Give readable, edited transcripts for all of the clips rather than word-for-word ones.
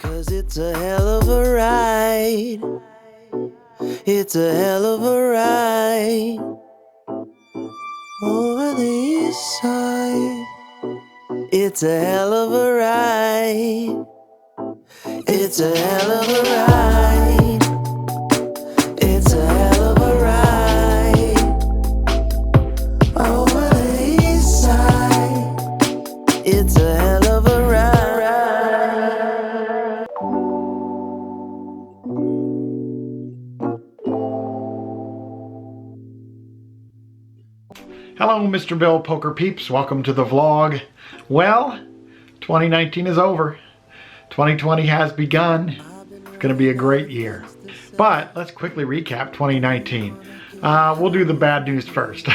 'Cause it's a hell of a ride. It's a hell of a ride. Over the east side. It's a hell of a ride. It's a hell of a ride. It's a hell of a ride. Over the east side. It's a hell of a ride. Hello, Mr. Bill Poker Peeps. Welcome to the vlog. Well, 2019 is over. 2020 has begun. It's going to be a great year. But let's quickly recap 2019. We'll do the bad news first.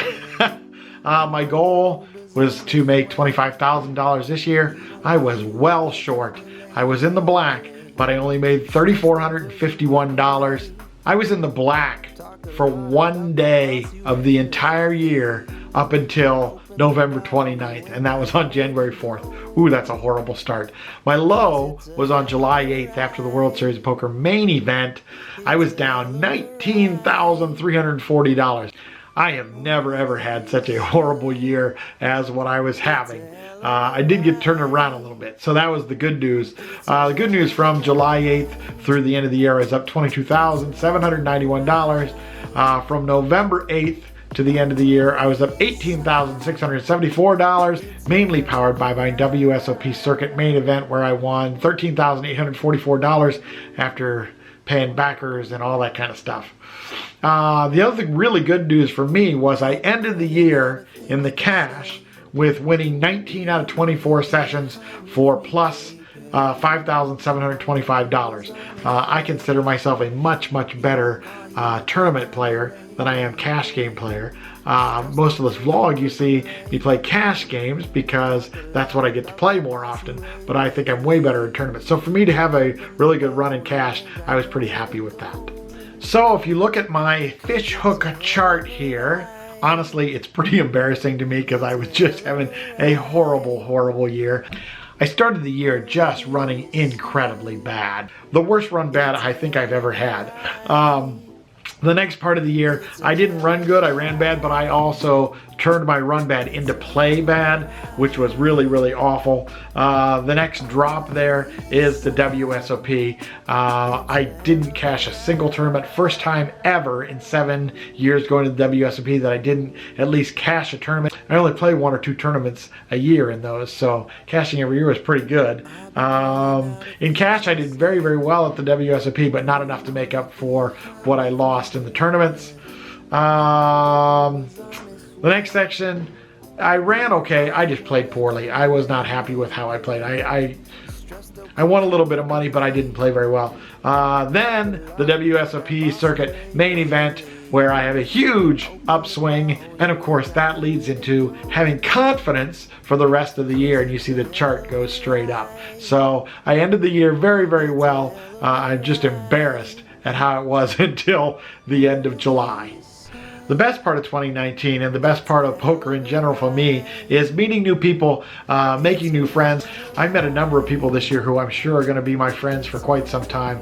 My goal was to make $25,000 this year. I was well short. I was in the black, but I only made $3,451. I was in the black for one day of the entire year up until November 29th, and that was on January 4th. Ooh, that's a horrible start. My low was on July 8th after the World Series of Poker main event. I was down $19,340. I have never ever had such a horrible year as what I was having. I did get turned around a little bit, so that was the good news. The good news from July 8th through the end of the year is up $22,791. From November 8th to the end of the year, I was up $18,674, mainly powered by my WSOP circuit main event where I won $13,844 after paying backers and all that kind of stuff. The other thing, really good news for me was I ended the year in the cash with winning 19 out of 24 sessions for plus $5,725. I consider myself a much better tournament player than I am cash game player. Most of this vlog you see me play cash games because that's what I get to play more often, but I think I'm way better in tournaments. So for me to have a really good run in cash, I was pretty happy with that. So if you look at my fish hook chart here, honestly, it's pretty embarrassing to me because I was just having a horrible year. I started the year just running incredibly bad. The worst run bad I think I've ever had. The next part of the year, I didn't run good, I ran bad, but I also turned my run bad into play bad, which was really awful. The next drop there is the WSOP. I didn't cash a single tournament. First time ever in 7 years going to the WSOP that I didn't at least cash a tournament. I only play 1 or 2 tournaments a year in those, so cashing every year was pretty good. In cash, I did very well at the WSOP, but not enough to make up for what I lost in the tournaments. The next section, I ran okay. I just played poorly. I was not happy with how I played. I won a little bit of money, but I didn't play very well. Then the WSOP circuit main event, where I have a huge upswing, and of course that leads into having confidence for the rest of the year, and you see the chart goes straight up. So I ended the year very well. I'm just embarrassed at how it was until the end of July. The best part of 2019 and the best part of poker in general for me is meeting new people, making new friends. I've met a number of people this year who I'm sure are going to be my friends for quite some time.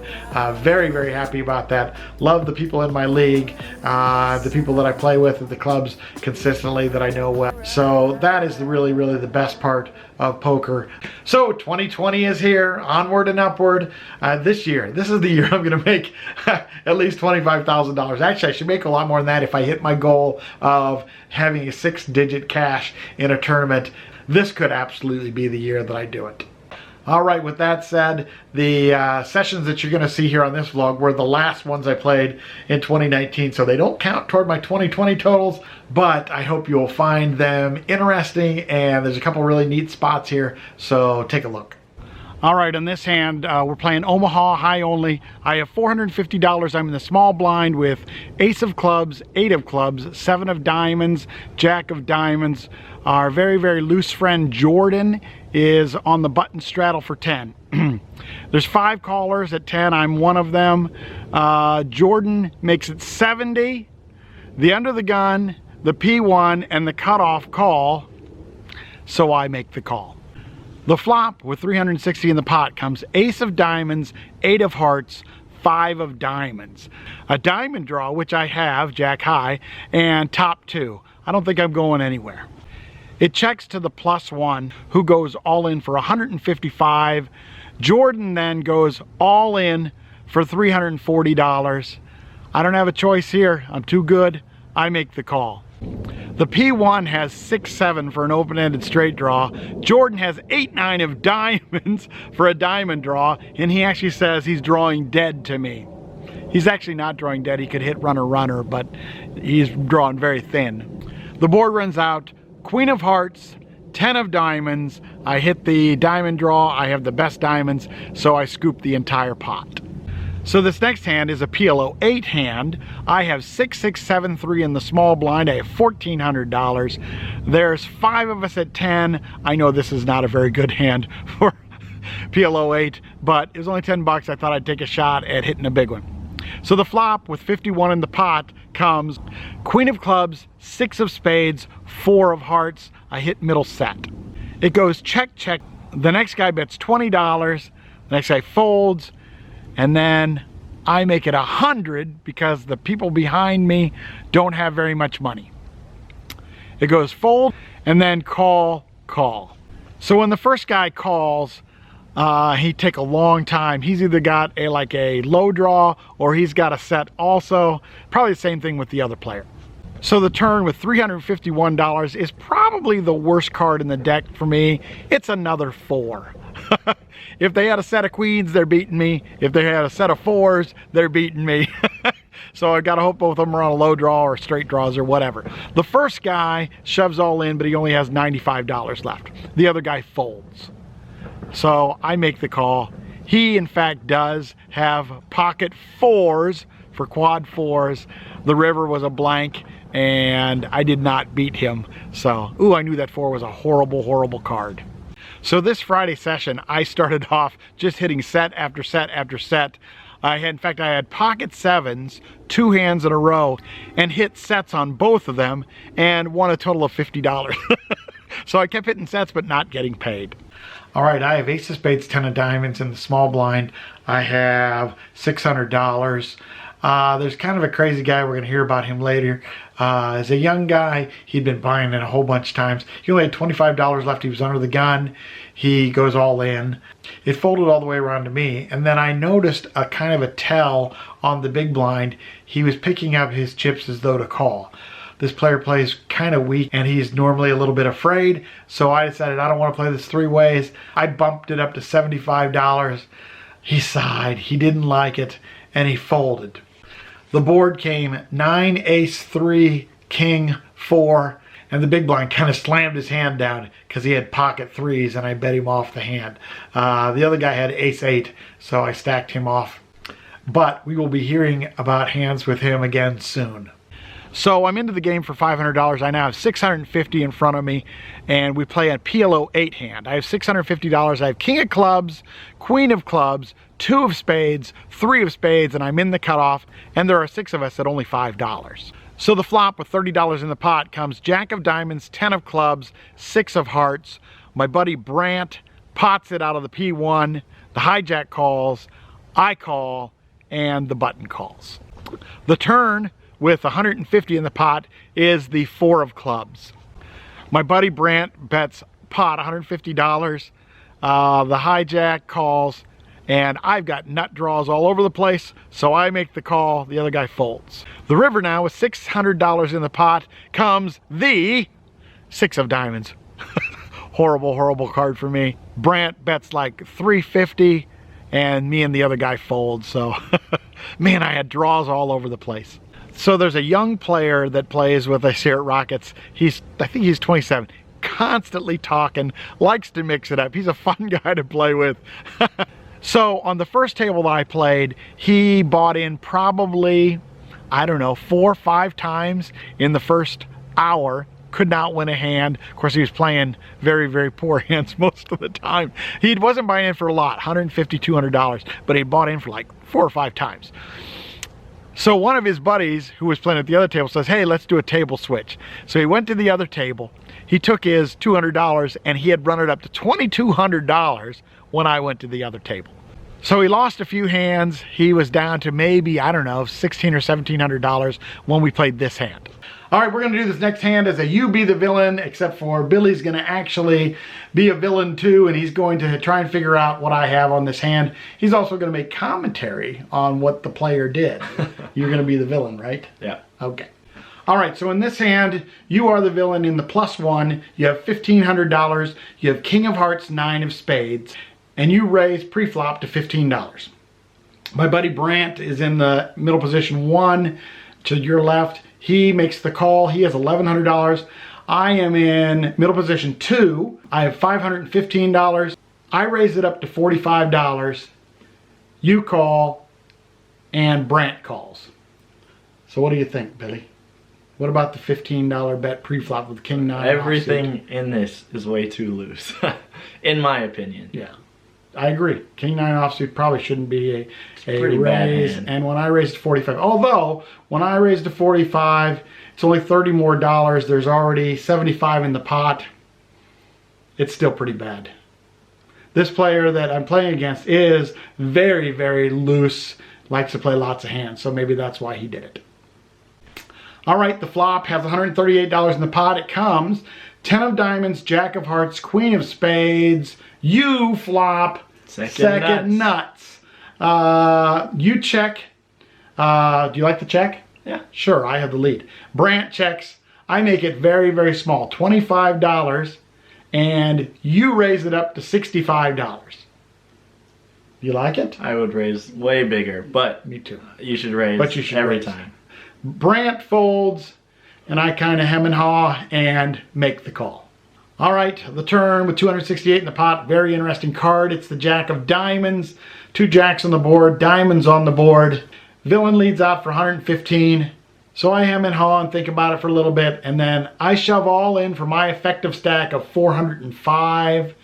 Very happy about that. Love the people in my league, the people that I play with at the clubs consistently that I know well. So that is really the best part of poker. So 2020 is here, onward and upward. This is the year I'm going to make at least $25,000. Actually, I should make a lot more than that if I hit my goal of having a 6-digit cash in a tournament. This could absolutely be the year that I do it. All right, with that said, the sessions that you're going to see here on this vlog were the last ones I played in 2019, so they don't count toward my 2020 totals, but I hope you'll find them interesting, and there's a couple really neat spots here, so take a look. All right, on this hand, we're playing Omaha high only. I have $450. I'm in the small blind with ace of clubs, 8 of clubs, 7 of diamonds, jack of diamonds. Our very loose friend Jordan is on the button straddle for 10. There's 5 callers at 10. I'm one of them. Jordan makes it 70. The under the gun, the P1, and the cutoff call. So I make the call. The flop with 360 in the pot comes ace of diamonds, 8 of hearts, 5 of diamonds. A diamond draw, which I have, jack high, and top 2. I don't think I'm going anywhere. It checks to the +1, who goes all in for 155. Jordan then goes all in for $340. I don't have a choice here. I'm too good. I make the call. The P1 has 6-7 for an open-ended straight draw. Jordan has 8-9 of diamonds for a diamond draw, and he actually says he's drawing dead to me. He's actually not drawing dead. He could hit runner, but he's drawing very thin. The board runs out. Queen of hearts, 10 of diamonds. I hit the diamond draw. I have the best diamonds, so I scoop the entire pot. So this next hand is a PLO 8 hand. I have 6-6-7-3 in the small blind. I have $1,400. There's 5 of us at 10. I know this is not a very good hand for PLO 8, but it was only 10 bucks. I thought I'd take a shot at hitting a big one. So the flop with 51 in the pot comes queen of clubs, 6 of spades, 4 of hearts. I hit middle set. It goes check, check. The next guy bets $20. The next guy folds. And then I make it 100 because the people behind me don't have very much money. It goes fold and then call, call. So when the first guy calls, he take a long time. He's either got like a low draw or he's got a set also. Probably the same thing with the other player. So the turn with $351 is probably the worst card in the deck for me. It's another 4. If they had a set of queens, they're beating me. If they had a set of 4s, they're beating me. So I gotta hope both of them are on a low draw or straight draws or whatever. The first guy shoves all in, but he only has $95 left. The other guy folds. So I make the call. He, in fact, does have pocket 4s for quad 4s. The river was a blank, and I did not beat him. So, ooh, I knew that 4 was a horrible, horrible card. So this Friday session, I started off just hitting set after set after set. In fact, I had pocket 7s, 2 hands in a row, and hit sets on both of them, and won a total of $50. So I kept hitting sets, but not getting paid. All right, I have ace of spades, 10 of diamonds in the small blind. I have $600. There's kind of a crazy guy. We're going to hear about him later. As a young guy, he'd been buying it a whole bunch of times. He only had $25 left. He was under the gun. He goes all in. It folded all the way around to me. And then I noticed a kind of a tell on the big blind. He was picking up his chips as though to call. This player plays kind of weak and he's normally a little bit afraid. So I decided I don't want to play this 3 ways. I bumped it up to $75. He sighed. He didn't like it and he folded. The board came 9, ace, 3, king, 4, and the big blind kind of slammed his hand down because he had pocket 3s and I bet him off the hand. The other guy had ace 8, so I stacked him off. But we will be hearing about hands with him again soon. So I'm into the game for $500. I now have $650 in front of me, and we play a PLO 8 hand. I have $650. I have king of clubs, queen of clubs, 2 of spades, 3 of spades, and I'm in the cutoff, and there are 6 of us at only $5. So the flop with $30 in the pot comes jack of diamonds, 10 of clubs, 6 of hearts. My buddy Brant pots it out of the P1. The hijack calls, I call, and the button calls. The turn with 150 in the pot is the 4 of clubs. My buddy Brant bets pot $150. The hijack calls, and I've got nut draws all over the place, so I make the call, the other guy folds. The river now with $600 in the pot comes the 6 of diamonds. Horrible, horrible card for me. Brant bets like $350, and me and the other guy fold, so man, I had draws all over the place. So there's a young player that plays with us here at Rockets. I think he's 27. Constantly talking, likes to mix it up. He's a fun guy to play with. So on the first table that I played, he bought in probably, I don't know, 4 or 5 times in the first hour. Could not win a hand. Of course, he was playing very, very poor hands most of the time. He wasn't buying in for a lot, $150, $200, but he bought in for like 4 or 5 times. So one of his buddies who was playing at the other table says, hey, let's do a table switch. So he went to the other table. He took his $200 and he had run it up to $2,200 when I went to the other table. So he lost a few hands. He was down to maybe, I don't know, $1,600 or $1,700 when we played this hand. All right, we're going to do this next hand as a you be the villain, except for Billy's going to actually be a villain too, and he's going to try and figure out what I have on this hand. He's also going to make commentary on what the player did. You're going to be the villain, right? Yeah. Okay. All right, so in this hand, you are the villain in the +1. You have $1,500. You have King of Hearts, 9 of Spades, and you raise pre-flop to $15. My buddy Brant is in the middle position 1 to your left. He makes the call. He has $1,100. I am in middle position 2. I have $515. I raise it up to $45. You call, and Brant calls. So what do you think, Billy? What about the $15 bet pre-flop with King 9? Everything in this is way too loose, in my opinion. Yeah, I agree. King 9 offsuit probably shouldn't be a pretty bad raise. hand. And when I raised to 45, although when I raised to 45, it's only $30 more. There's already 75 in the pot. It's still pretty bad. This player that I'm playing against is very, very loose. Likes to play lots of hands, so maybe that's why he did it. All right, the flop has $138 in the pot. It comes 10 of diamonds, Jack of hearts, Queen of spades. You flop second nuts. You check. Do you like the check? Yeah. Sure, I have the lead. Brant checks. I make it very, very small, $25, and you raise it up to $65. You like it? I would raise way bigger, but Me too. you should raise every time. Brant folds, and I kind of hem and haw and make the call. All right, the turn with 268 in the pot. Very interesting card. It's the Jack of diamonds. 2 jacks on the board, diamonds on the board. Villain leads out for 115. So I hem and haw and think about it for a little bit, and then I shove all in for my effective stack of 405,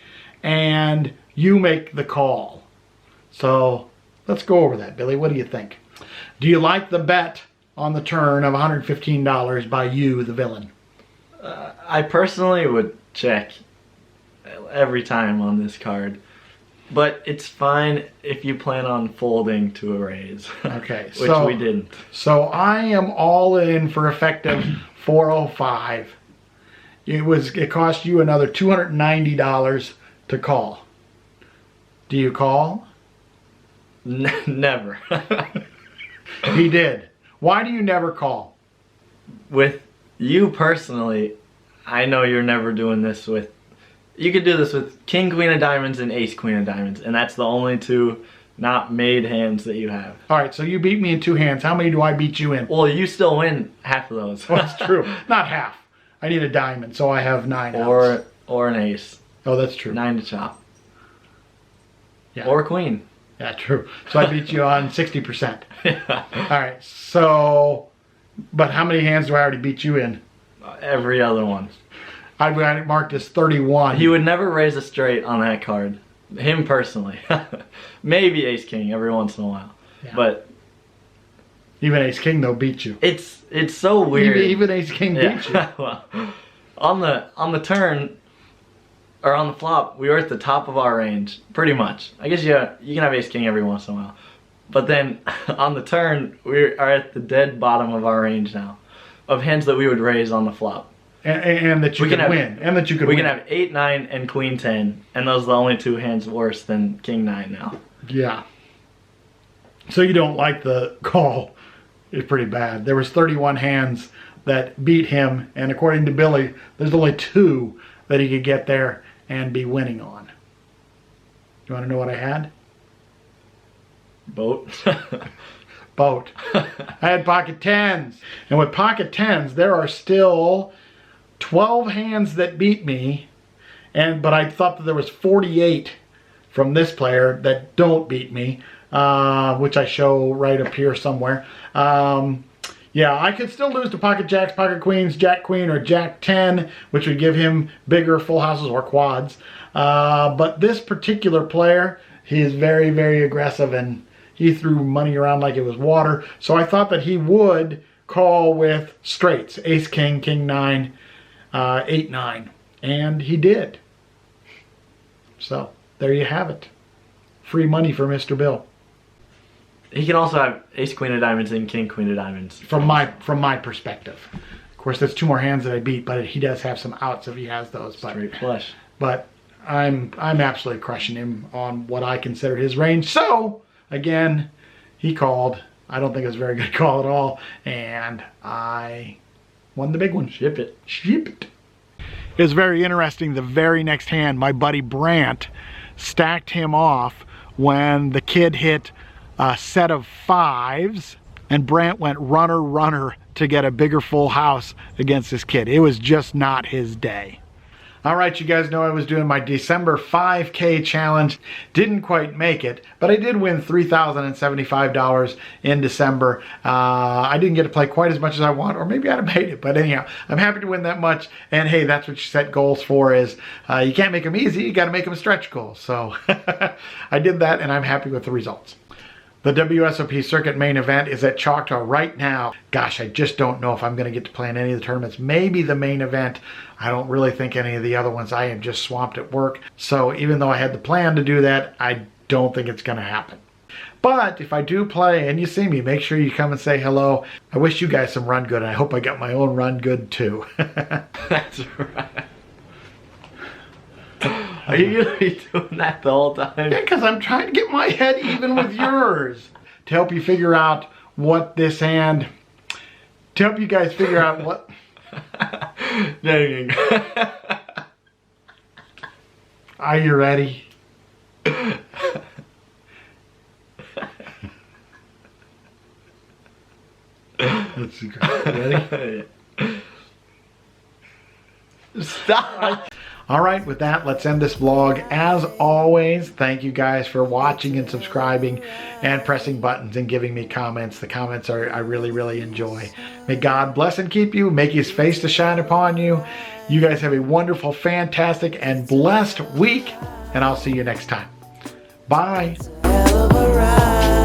and you make the call. So let's go over that, Billy. What do you think? Do you like the bet on the turn of $115 by you, the villain? I personally would check every time on this card, but it's fine if you plan on folding to a raise. Okay, which we didn't. So I am all in for effective 405. It cost you another $290 to call. Do you call? Never. He did. Why do you never call? With you personally, I know you're never doing this with... You could do this with King, Queen of diamonds and Ace, Queen of diamonds, and that's the only 2 not made hands that you have. All right, so you beat me in 2 hands. How many do I beat you in? Well, you still win half of those. Oh, that's true. Not half. I need a diamond, so I have 9 outs. Or an ace. Oh, that's true. 9 to chop. Yeah. Or queen. Yeah, true. So I beat you on 60%. Yeah. All right, so... But how many hands do I already beat you in? Every other one. I've got it marked as 31. He would never raise a straight on that card. Him personally. Maybe Ace King every once in a while. Yeah. But even Ace King though beat you. it's so weird. Even Ace King beat you. Well, on the turn or on the flop, we were at the top of our range, pretty much. I guess you can have Ace King every once in a while. But then on the turn, we are at the dead bottom of our range now of hands that we would raise on the flop. And that you can win. And that you could win. win. We can have 8, 9, and Queen 10, and those are the only 2 hands worse than King 9 now. Yeah. So you don't like the call. It's pretty bad. There was 31 hands that beat him, and according to Billy, there's only 2 that he could get there and be winning on. You want to know what I had? Boat. Boat. I had pocket 10s. And with pocket 10s, there are still 12 hands that beat me, but I thought that there was 48 from this player that don't beat me, which I show right up here somewhere. Yeah, I could still lose to pocket jacks, pocket queens, jack queen, or jack 10, which would give him bigger full houses or quads. But this particular player, he is very, very aggressive, and He threw money around like it was water. So I thought that he would call with straights, ace, king, king, nine, 8, 9. And he did. So there you have it. Free money for Mr. Bill. He can also have ace, queen of diamonds and king, queen of diamonds. From my perspective. Of course, that's 2 more hands that I beat, but he does have some outs if he has those. But, Straight flush. But I'm absolutely crushing him on what I consider his range. So, again, he called. I don't think it was a very good call at all. And I won the big one. Ship it. Ship it. It was very interesting. The very next hand, my buddy Brant stacked him off when the kid hit a set of 5s, and Brant went runner, runner to get a bigger full house against this kid. It was just not his day. All right, you guys know I was doing my December 5K challenge. Didn't quite make it, but I did win $3,075 in December. I didn't get to play quite as much as I want, or maybe I'd have made it, but anyhow, I'm happy to win that much. And hey, that's what you set goals for, is you can't make them easy, you got to make them stretch goals. So I did that, and I'm happy with the results. The WSOP Circuit main event is at Choctaw right now. Gosh, I just don't know if I'm going to get to play in any of the tournaments. Maybe the main event. I don't really think any of the other ones. I am just swamped at work. So even though I had the plan to do that, I don't think it's going to happen. But if I do play and you see me, make sure you come and say hello. I wish you guys some run good, and I hope I got my own run good too. That's right. Are you going to be doing that the whole time? Yeah, because I'm trying to get my head even with yours. To help you figure out what this hand... To help you guys figure out what... Are you ready? Let's see. Ready? Stop! All right, with that, let's end this vlog. As always, thank you guys for watching and subscribing and pressing buttons and giving me comments. The comments I really, really enjoy. May God bless and keep you, make his face to shine upon you. You guys have a wonderful, fantastic, and blessed week, and I'll see you next time. Bye. Hell of a ride.